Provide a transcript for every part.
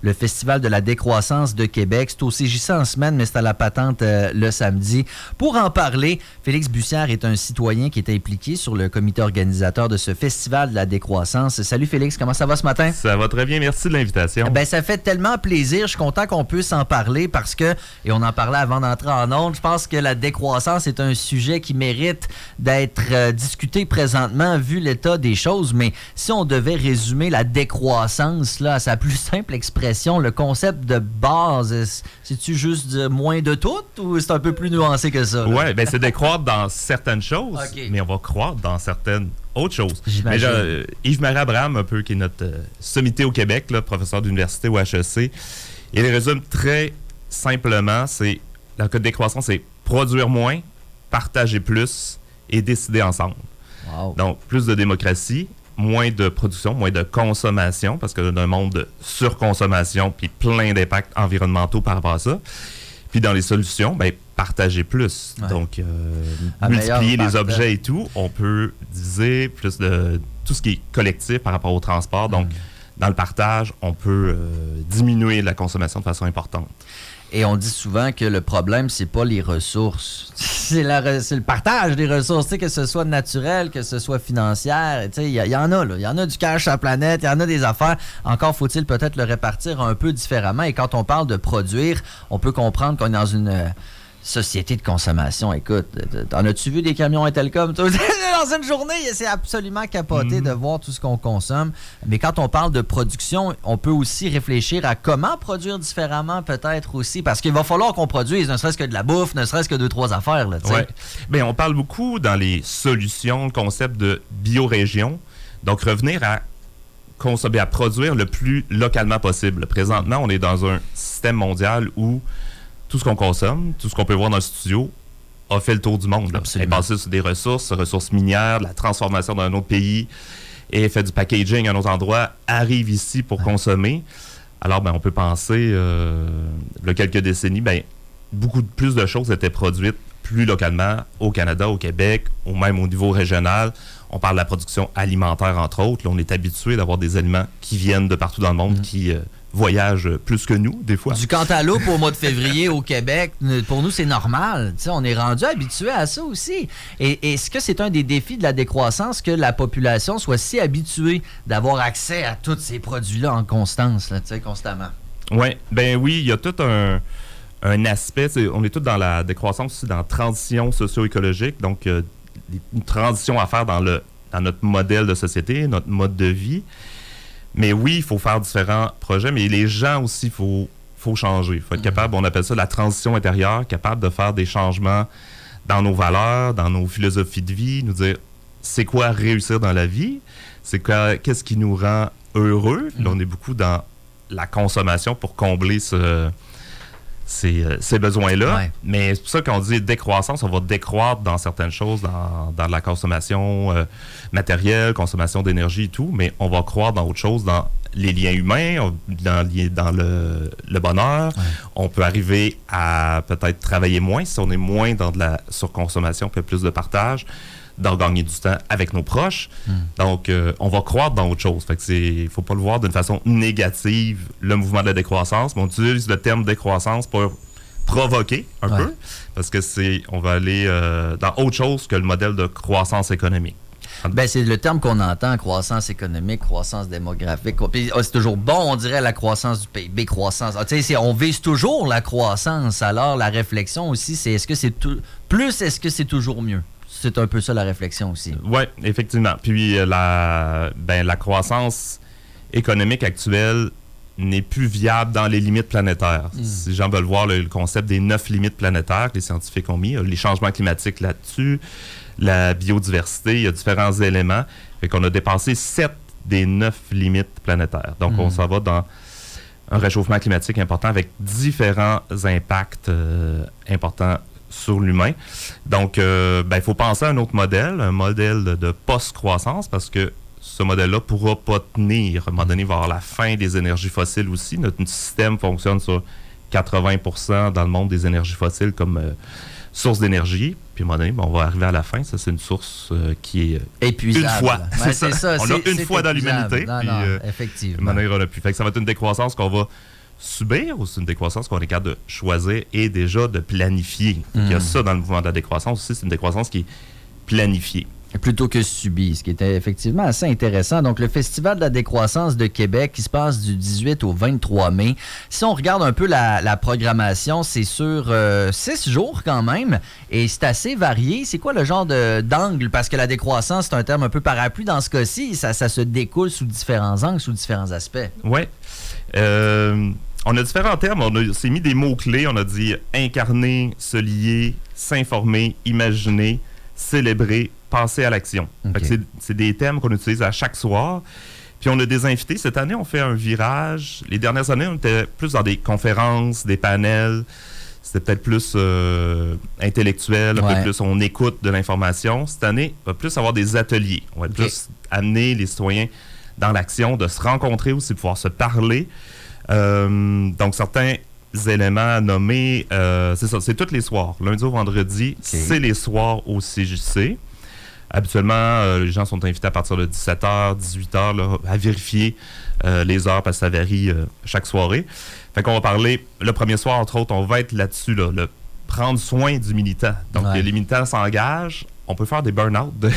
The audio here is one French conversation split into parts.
Le Festival de la décroissance de Québec. C'est au CJC en semaine, mais c'est à la patente le samedi. Pour en parler, Félix Bussière est un citoyen qui est impliqué sur le comité organisateur de ce Festival de la décroissance. Salut Félix, comment ça va ce matin? Ça va très bien, merci de l'invitation. Ben, ça fait tellement plaisir. Je suis content qu'on puisse en parler parce que, et on en parlait avant d'entrer en ondes, je pense que la décroissance est un sujet qui mérite d'être discuté présentement vu l'état des choses. Mais si on devait résumer la décroissance là, à sa plus simple expression, le concept de base, c'est-tu juste moins de tout ou c'est un peu plus nuancé que ça? Oui, ben c'est de croître dans certaines choses, okay, mais on va croître dans certaines autres choses. J'imagine. Yves-Marie Abraham, un peu, qui est notre sommité au Québec, là, professeur d'université au HEC, il résume très simplement, c'est la décroissance, c'est produire moins, partager plus et décider ensemble. Wow. Donc, plus de démocratie, moins de production, moins de consommation, parce que dans un monde de surconsommation, puis plein d'impacts environnementaux par rapport à ça. Puis dans les solutions, ben partager plus. Ouais. Donc, multiplier les objets et tout. On peut diviser plus de tout ce qui est collectif par rapport au transport. Donc, dans le partage, on peut diminuer la consommation de façon importante. Et on dit souvent que le problème, c'est pas les ressources. C'est le partage des ressources, tu sais, que ce soit naturel, que ce soit financière. Tu sais, il y en a, là. Il y en a du cash sur la planète, il y en a des affaires. Encore faut-il peut-être le répartir un peu différemment. Et quand on parle de produire, on peut comprendre qu'on est dans une société de consommation. Écoute, en as-tu vu des camions Intelcom? Dans une journée, c'est absolument capoté de voir tout ce qu'on consomme. Mais quand on parle de production, on peut aussi réfléchir à comment produire différemment peut-être aussi. Parce qu'il va falloir qu'on produise, ne serait-ce que de la bouffe, ne serait-ce que 2-3 affaires. Oui. Bien, on parle beaucoup dans les solutions, le concept de biorégion. Donc, revenir à consommer, à produire le plus localement possible. Présentement, on est dans un système mondial où tout ce qu'on consomme, tout ce qu'on peut voir dans le studio, a fait le tour du monde. Elle est passée sur des ressources minières, de la transformation dans un autre pays, et fait du packaging à un autre endroit, arrive ici pour consommer. Alors, ben, on peut penser, il y a quelques décennies, ben, beaucoup plus de choses étaient produites plus localement au Canada, au Québec, ou même au niveau régional. On parle de la production alimentaire, entre autres. Là, on est habitué d'avoir des aliments qui viennent de partout dans le monde, qui voyagent plus que nous, des fois. Du Cantaloupe au mois de février au Québec, pour nous, c'est normal. T'sais, on est rendu habitué à ça aussi. Et est-ce que c'est un des défis de la décroissance que la population soit si habituée d'avoir accès à tous ces produits-là en constance, là, constamment? Oui, ben oui, il y a tout un aspect. On est tous dans la décroissance aussi, dans la transition socio-écologique. Donc, une transition à faire dans notre modèle de société, notre mode de vie. Mais oui, il faut faire différents projets, mais les gens aussi, il faut changer. Il faut être capable, on appelle ça la transition intérieure, capable de faire des changements dans nos valeurs, dans nos philosophies de vie, nous dire c'est quoi réussir dans la vie, qu'est-ce qui nous rend heureux. Là, on est beaucoup dans la consommation pour combler ces besoins-là. Ouais. Mais c'est pour ça qu'on dit décroissance, on va décroître dans certaines choses, dans la consommation matérielle, consommation d'énergie et tout, mais on va croître dans autre chose, dans les liens humains, dans le bonheur. Ouais. On peut arriver à peut-être travailler moins si on est moins dans de la surconsommation, puis plus de partage, d'en gagner du temps avec nos proches. Donc, on va croître dans autre chose. Fait que il ne faut pas le voir d'une façon négative, le mouvement de la décroissance, mais on utilise le terme décroissance pour provoquer un peu, parce que on va aller dans autre chose que le modèle de croissance économique. Ben, c'est le terme qu'on entend, croissance économique, croissance démographique. Puis, c'est toujours bon, on dirait la croissance du PIB, croissance. On vise toujours la croissance. Alors, la réflexion aussi, c'est est-ce que c'est plus, est-ce que c'est toujours mieux? C'est un peu ça la réflexion aussi. Oui, effectivement. Puis la croissance économique actuelle n'est plus viable dans les limites planétaires. Si les gens veulent voir le concept des 9 limites planétaires que les scientifiques ont mis, les changements climatiques là-dessus, la biodiversité, il y a différents éléments. Fait qu'on a dépassé 7 des 9 limites planétaires. Donc, on s'en va dans un réchauffement climatique important avec différents impacts importants sur l'humain. Donc, il faut penser à un autre modèle, un modèle de post-croissance, parce que ce modèle-là ne pourra pas tenir. À un moment donné, il va y avoir la fin des énergies fossiles aussi. Notre système fonctionne sur 80% dans le monde des énergies fossiles comme source d'énergie. Puis à un moment donné, on va arriver à la fin. Ça, c'est une source qui est épuisable. Une fois. Ouais, c'est ça. On l'a une fois dans l'humanité. Non, puis, effectivement. on n'ira plus. Fait que ça va être une décroissance qu'on va subir ou c'est une décroissance qu'on est capable de choisir et déjà de planifier. Il y a ça dans le mouvement de la décroissance aussi. C'est une décroissance qui est planifiée. Plutôt que subie, ce qui était effectivement assez intéressant. Donc, le Festival de la décroissance de Québec qui se passe du 18 au 23 mai. Si on regarde un peu la programmation, c'est sur 6 jours quand même et c'est assez varié. C'est quoi le genre d'angle? Parce que la décroissance, c'est un terme un peu parapluie dans ce cas-ci. Ça se découle sous différents angles, sous différents aspects. Oui. On a différents termes. On s'est mis des mots-clés. On a dit incarner, se lier, s'informer, imaginer, célébrer, passer à l'action. Okay. C'est des thèmes qu'on utilise à chaque soir. Puis on a des invités. Cette année, on fait un virage. Les dernières années, on était plus dans des conférences, des panels. C'était peut-être plus intellectuel, un peu plus on écoute de l'information. Cette année, on va plus avoir des ateliers. On va plus amener les citoyens dans l'action, de se rencontrer aussi, pouvoir se parler. Donc, certains éléments à nommer, c'est ça, c'est tous les soirs. Lundi au vendredi, c'est les soirs au CJC. Habituellement, les gens sont invités à partir de 17h, 18h là, à vérifier les heures parce que ça varie chaque soirée. Fait qu'on va parler, le premier soir, entre autres, on va être là-dessus, là, le prendre soin du militant. Donc, les militants s'engagent. On peut faire des burn-out de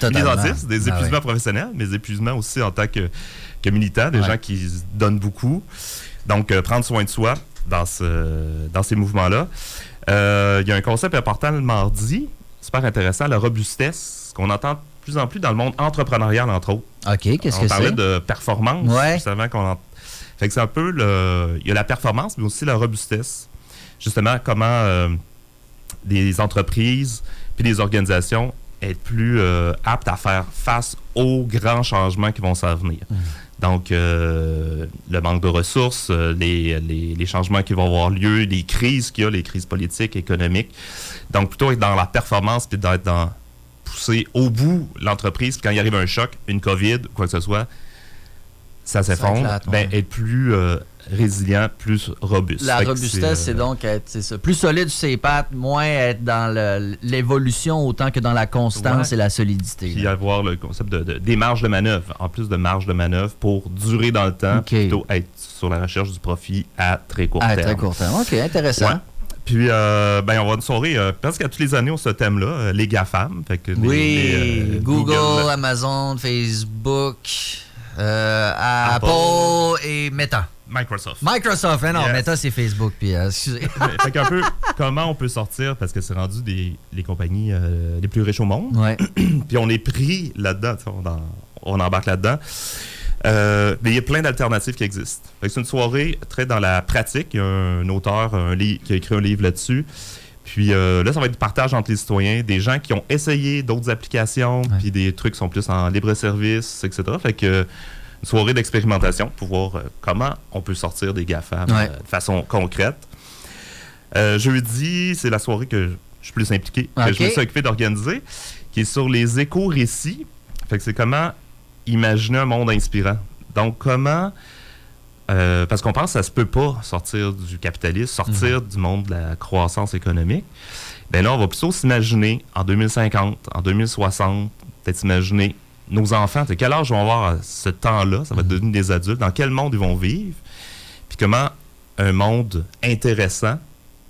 militantistes, des épuisements professionnels, mais des épuisements aussi en tant que militants, des gens qui se donnent beaucoup. Donc, prendre soin de soi dans ces mouvements-là. Il y a un concept important le mardi, super intéressant, la robustesse, qu'on entend de plus en plus dans le monde entrepreneurial, entre autres. OK, qu'est-ce que c'est? On parlait de performance, justement, Fait que c'est un peu il y a la performance, mais aussi la robustesse. Justement, comment des entreprises puis des organisations être plus aptes à faire face aux grands changements qui vont s'en venir. Donc, le manque de ressources, les changements qui vont avoir lieu, les crises qu'il y a, les crises politiques, économiques. Donc, plutôt être dans la performance puis d'être pousser au bout l'entreprise. Puis quand il arrive un choc, une COVID, quoi que ce soit, ça s'effondre. Être plus résilient, plus robuste. La robustesse, c'est donc être plus solide sur ses pattes, moins être dans l'évolution autant que dans la constance et la solidité. Puis avoir le concept des marges de manœuvre, en plus de marges de manœuvre pour durer dans le temps, plutôt être sur la recherche du profit à très court terme. À très court terme. OK, intéressant. Ouais. Puis, on va avoir une soirée, presque à tous les années, on ce thème-là, les GAFAM. Fait que Google, Amazon, Facebook, Apple et Meta. Microsoft, Meta, c'est Facebook. Puis, excusez. Fait qu'un peu, comment on peut sortir, parce que c'est rendu les compagnies les plus riches au monde. Ouais. Puis on est pris là-dedans, on embarque là-dedans. Mais il y a plein d'alternatives qui existent. Fait que c'est une soirée très dans la pratique. Il y a un auteur qui a écrit un livre là-dessus. Puis là, ça va être du partage entre les citoyens, des gens qui ont essayé d'autres applications, puis des trucs qui sont plus en libre-service, etc. Fait que une soirée d'expérimentation pour voir comment on peut sortir des GAFAM de façon concrète. Jeudi, c'est la soirée que je suis plus impliqué, que je me suis occupé d'organiser, qui est sur les éco-récits. Fait que c'est comment imaginer un monde inspirant. Donc, comment... parce qu'on pense que ça se peut pas sortir du capitalisme, sortir du monde de la croissance économique. Bien là, on va plutôt s'imaginer en 2050, en 2060, peut-être s'imaginer nos enfants, de quel âge ils vont avoir à ce temps-là, ça va être devenu des adultes, dans quel monde ils vont vivre, puis comment un monde intéressant,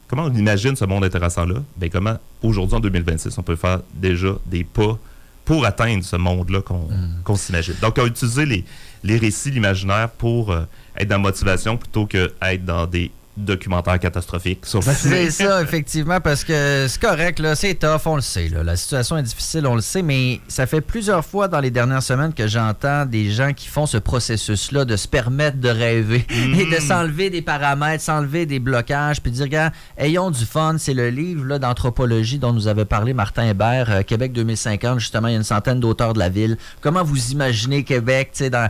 comment on imagine ce monde intéressant-là, bien comment aujourd'hui, en 2026, on peut faire déjà des pas pour atteindre ce monde-là qu'on s'imagine. Donc, on va utiliser les récits, l'imaginaire pour être dans la motivation plutôt qu'être dans des documentaires catastrophiques. C'est ça, effectivement, parce que c'est correct, là, c'est tough, on le sait. Là, la situation est difficile, on le sait, mais ça fait plusieurs fois dans les dernières semaines que j'entends des gens qui font ce processus-là de se permettre de rêver et de s'enlever des paramètres, s'enlever des blocages, puis de dire, regarde, ayons du fun. C'est le livre là, d'anthropologie dont nous avait parlé Martin Hébert, Québec 2050. Justement, il y a une centaine d'auteurs de la ville. Comment vous imaginez Québec, tu sais, dans...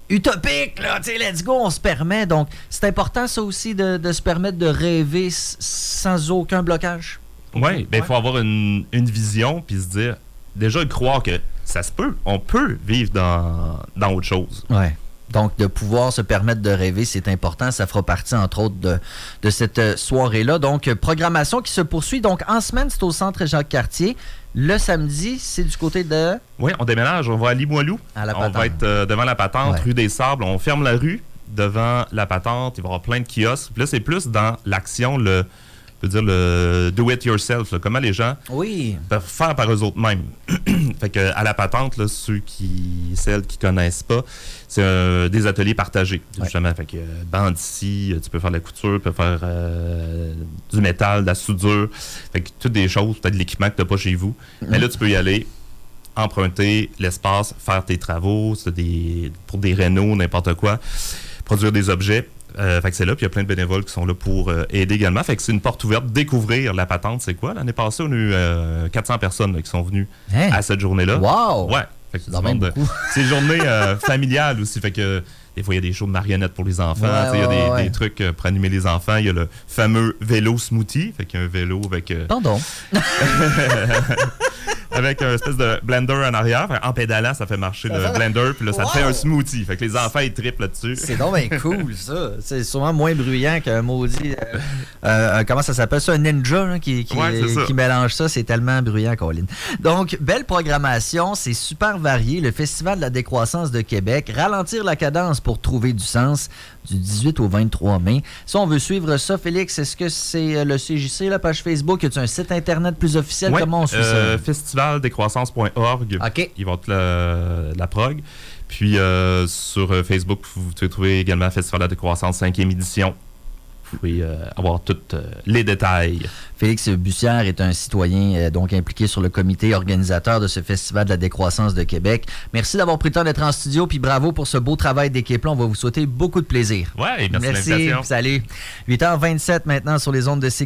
utopique, là, tu sais, let's go, on se permet. Donc, c'est important, ça aussi, de se permettre de rêver sans aucun blocage. Oui, bien, il faut avoir une vision, puis se dire, déjà, croire que ça se peut, on peut vivre dans autre chose. Ouais. Donc, de pouvoir se permettre de rêver, c'est important. Ça fera partie, entre autres, de cette soirée-là. Donc, programmation qui se poursuit. Donc, en semaine, c'est au centre Jacques-Cartier. Le samedi, c'est du côté de... Oui, on déménage. On va à Limoilou. On va être devant la Patente, rue des Sables. On ferme la rue devant la Patente. Il va y avoir plein de kiosques. Puis là, c'est plus dans l'action, le do-it-yourself. Comment les gens peuvent faire par eux autres mêmes. Fait que à la Patente, là, celles qui connaissent pas, c'est des ateliers partagés, justement. Fait que bande ici, tu peux faire de la couture, tu peux faire du métal, de la soudure. Fait que toutes des choses, peut-être de l'équipement que tu n'as pas chez vous. Mais là, tu peux y aller, emprunter l'espace, faire tes travaux, pour des rénaux, n'importe quoi, produire des objets. Fait que c'est là, puis il y a plein de bénévoles qui sont là pour aider également. Fait que c'est une porte ouverte, découvrir la Patente, c'est quoi? L'année passée, on a eu 400 personnes là, qui sont venues à cette journée-là. Wow! Ouais. Fait que c'est une journée familiale aussi. Fait que des fois, il y a des shows de marionnettes pour les enfants. Il y a des trucs pour animer les enfants. Il y a le fameux vélo smoothie. Fait qu'il y a un vélo avec... Pardon? avec un espèce de blender en arrière. En pédalant, ça fait marcher le blender. Puis là, ça te fait un smoothie. Fait que les enfants, ils trippent là-dessus. C'est donc bien cool, ça. C'est souvent moins bruyant qu'un maudit... comment ça s'appelle ça? Un ninja là, qui mélange ça. C'est tellement bruyant, Colin. Donc, belle programmation. C'est super varié. Le Festival de la décroissance de Québec. Ralentir la cadence pour trouver du sens du 18 au 23 mai. Si on veut suivre ça, Félix, est-ce que c'est le CJC, la page Facebook? Y a-t-il un site Internet plus officiel? Comment on suit ça? Festivaldécroissance.org. Ils vont être la prog. Puis sur Facebook, vous pouvez trouver également Festival de la décroissance 5e édition. Vous pouvez avoir tous les détails. Félix Bussière est un citoyen donc impliqué sur le comité organisateur de ce Festival de la décroissance de Québec. Merci d'avoir pris le temps d'être en studio, puis bravo pour ce beau travail d'équipe-là. On va vous souhaiter beaucoup de plaisir. Ouais, merci de l'invitation. Salut. 8h27 maintenant sur les ondes de CQ.